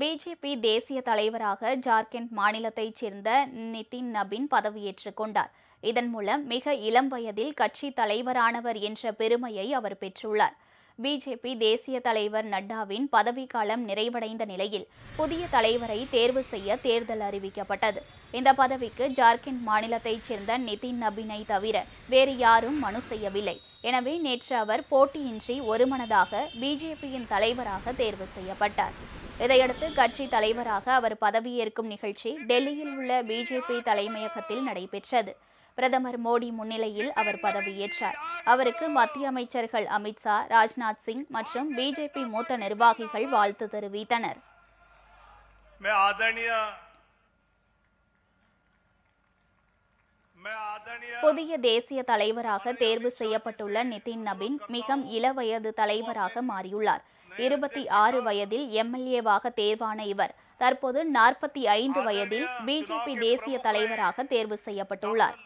BJP தேசிய தலைவராக ஜார்க்கண்ட் மாநிலத்தைச் சேர்ந்த நிதின் நபின் பதவியேற்றுக் கொண்டார். இதன் மூலம் மிக இளம் வயதில் கட்சி தலைவரானவர் என்ற பெருமையை அவர் பெற்றுள்ளார். பிஜேபி தேசிய தலைவர் நட்டாவின் பதவிக்காலம் நிறைவடைந்த நிலையில் புதிய தலைவரை தேர்வு செய்ய தேர்தல் அறிவிக்கப்பட்டது. இந்த பதவிக்கு ஜார்க்கண்ட் மாநிலத்தைச் சேர்ந்த நிதின் நபினை தவிர வேறு யாரும் மனு செய்யவில்லை. எனவே நேற்று அவர் போட்டியின்றி ஒருமனதாக பிஜேபியின் தலைவராக தேர்வு செய்யப்பட்டார். இதையடுத்து கட்சி தலைவராக அவர் பதவியேற்கும் நிகழ்ச்சி டெல்லியில் உள்ள பிஜேபி தலைமையகத்தில் நடைபெற்றது. பிரதமர் மோடி முன்னிலையில் அவர் பதவியேற்றார். அவருக்கு மத்திய அமைச்சர்கள் அமித்ஷா, ராஜ்நாத் சிங் மற்றும் பிஜேபி மூத்த நிர்வாகிகள் வாழ்த்து தெரிவித்தனர். புதிய தேசிய தலைவராக தேர்வு செய்யப்பட்டுள்ள நிதின் நபின் மிக இளவயது தலைவராக மாறியுள்ளார். 26 வயதில் எம்எல்ஏவாக தேர்வான இவர் தற்போது 45 வயதில் பிஜேபி தேசிய தலைவராக தேர்வு செய்யப்பட்டுள்ளார்.